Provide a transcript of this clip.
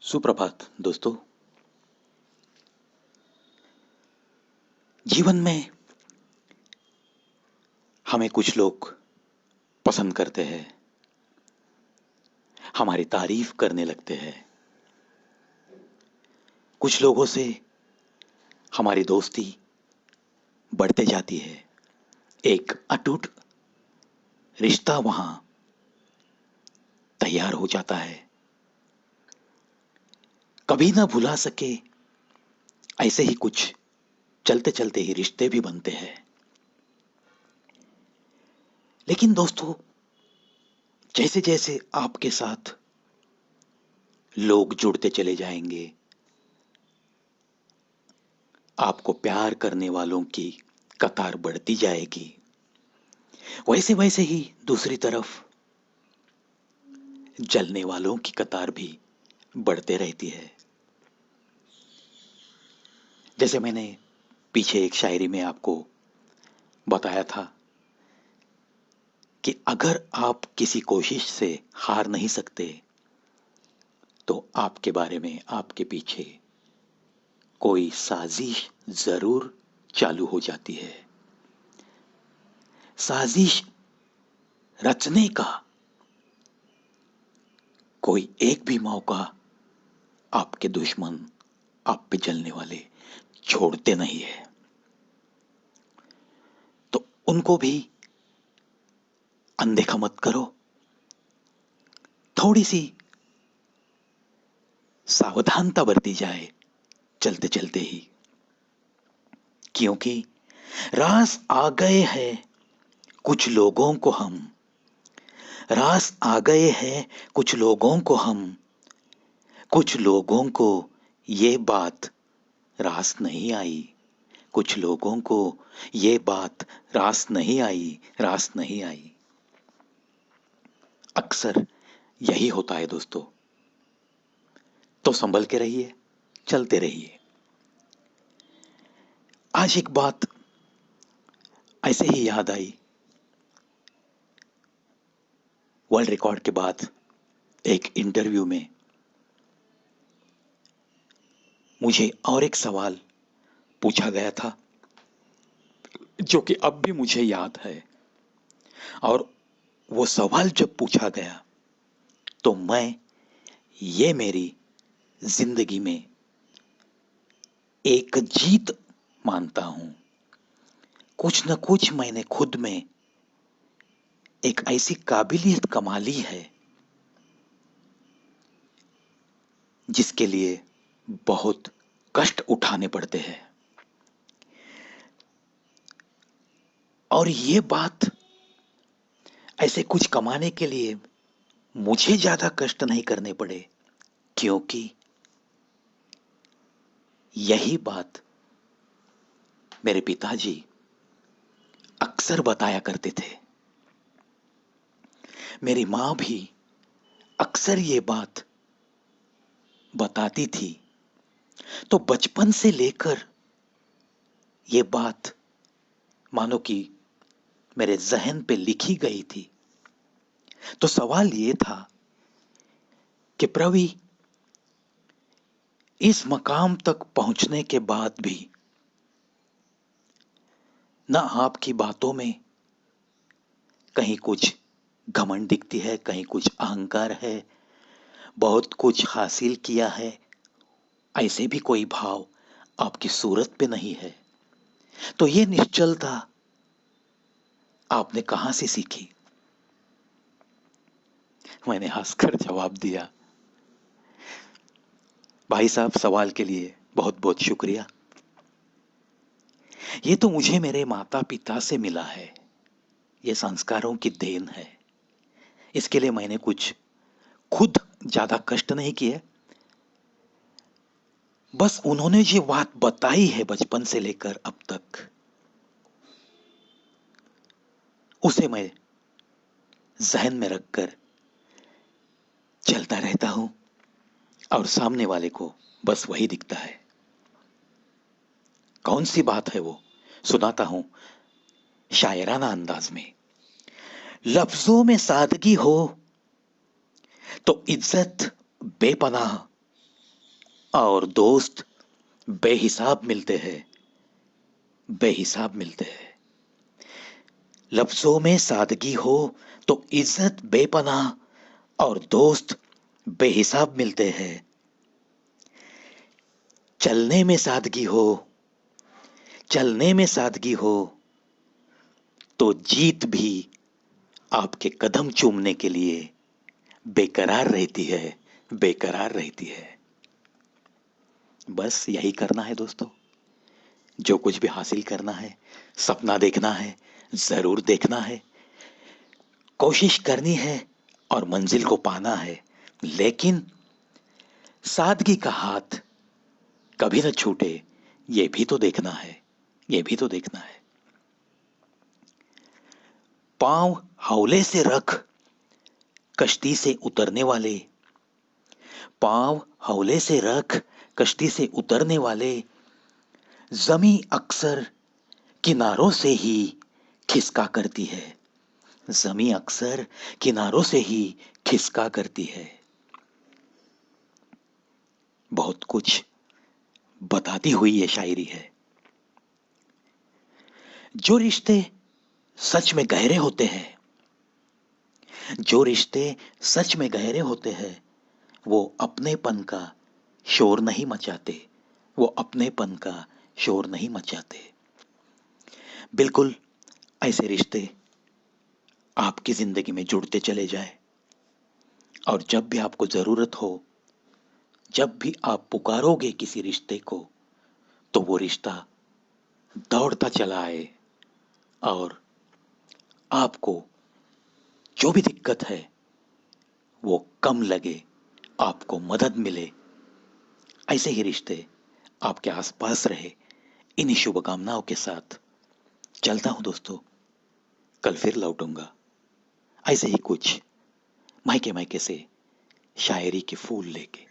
सुप्रभात दोस्तों। जीवन में हमें कुछ लोग पसंद करते हैं, हमारी तारीफ करने लगते हैं। कुछ लोगों से हमारी दोस्ती बढ़ते जाती है, एक अटूट रिश्ता वहां तैयार हो जाता है। कभी ना भुला सके ऐसे ही कुछ चलते चलते ही रिश्ते भी बनते हैं। लेकिन दोस्तों, जैसे जैसे आपके साथ लोग जुड़ते चले जाएंगे, आपको प्यार करने वालों की कतार बढ़ती जाएगी, वैसे वैसे ही दूसरी तरफ जलने वालों की कतार भी बढ़ते रहती है। जैसे मैंने पीछे एक शायरी में आपको बताया था कि अगर आप किसी कोशिश से हार नहीं सकते तो आपके बारे में आपके पीछे कोई साजिश जरूर चालू हो जाती है। साजिश रचने का कोई एक भी मौका आपके दुश्मन, आप पे जलने वाले छोड़ते नहीं है। तो उनको भी अनदेखा मत करो, थोड़ी सी सावधानता बरती जाए चलते चलते ही, क्योंकि रास आ गए हैं कुछ लोगों को हम, रास आ गए हैं कुछ लोगों को हम, कुछ लोगों को ये बात रास नहीं आई, कुछ लोगों को ये बात रास नहीं आई, रास नहीं आई। अक्सर यही होता है दोस्तों। तो संभल के रहिए, चलते रहिए। आज एक बात ऐसे ही याद आई। वर्ल्ड रिकॉर्ड के बाद एक इंटरव्यू में मुझे और एक सवाल पूछा गया था जो कि अब भी मुझे याद है। और वो सवाल जब पूछा गया तो मैं ये मेरी जिंदगी में एक जीत मानता हूं। कुछ न कुछ मैंने खुद में एक ऐसी काबिलियत कमा ली है जिसके लिए बहुत कष्ट उठाने पड़ते हैं। और ये बात, ऐसे कुछ कमाने के लिए मुझे ज्यादा कष्ट नहीं करने पड़े, क्योंकि यही बात मेरे पिताजी अक्सर बताया करते थे। मेरी मां भी अक्सर ये बात बताती थी। तो बचपन से लेकर ये बात मानो कि मेरे जहन पे लिखी गई थी। तो सवाल ये था कि प्रवी, इस मकाम तक पहुंचने के बाद भी ना आपकी बातों में कहीं कुछ घमंड दिखती है, कहीं कुछ अहंकार है, बहुत कुछ हासिल किया है, ऐसे भी कोई भाव आपकी सूरत पे नहीं है। तो ये निश्चलता आपने कहां से सीखी? मैंने हंसकर जवाब दिया, भाई साहब, सवाल के लिए बहुत बहुत शुक्रिया। ये तो मुझे मेरे माता पिता से मिला है, ये संस्कारों की देन है। इसके लिए मैंने कुछ खुद ज्यादा कष्ट नहीं किए, बस उन्होंने जो बात बताई है बचपन से लेकर अब तक, उसे मैं जहन में रखकर चलता रहता हूं और सामने वाले को बस वही दिखता है। कौन सी बात है वो सुनाता हूं शायराना अंदाज में। लफ्जों में सादगी हो तो इज्जत बेपनाह, और दोस्त बेहिसाब मिलते हैं, बेहिसाब मिलते हैं। लफ्जों में सादगी हो तो इज्जत बेपनाह, और दोस्त बेहिसाब मिलते हैं। चलने में सादगी हो, चलने में सादगी हो तो जीत भी आपके कदम चूमने के लिए बेकरार रहती है, बेकरार रहती है। बस यही करना है दोस्तों। जो कुछ भी हासिल करना है, सपना देखना है, जरूर देखना है, कोशिश करनी है और मंजिल को पाना है। लेकिन सादगी का हाथ कभी न छूटे, ये भी तो देखना है, ये भी तो देखना है। पांव हौले से रख, कश्ती से उतरने वाले, पांव हौले से रख, कश्ती से उतरने वाले, जमी अक्सर किनारों से ही खिसका करती है, जमी अक्सर किनारों से ही खिसका करती है। बहुत कुछ बताती हुई ये शायरी है। जो रिश्ते सच में गहरे होते हैं, जो रिश्ते सच में गहरे होते हैं, वो अपनेपन का शोर नहीं मचाते, वो अपनेपन का शोर नहीं मचाते। बिल्कुल ऐसे रिश्ते आपकी जिंदगी में जुड़ते चले जाए, और जब भी आपको जरूरत हो, जब भी आप पुकारोगे किसी रिश्ते को, तो वो रिश्ता दौड़ता चला आए और आपको जो भी दिक्कत है वो कम लगे, आपको मदद मिले। ऐसे ही रिश्ते आपके आसपास रहे। इन्हीं शुभकामनाओं के साथ चलता हूं दोस्तों। कल फिर लौटूंगा ऐसे ही कुछ मायके मायके से शायरी के फूल लेके।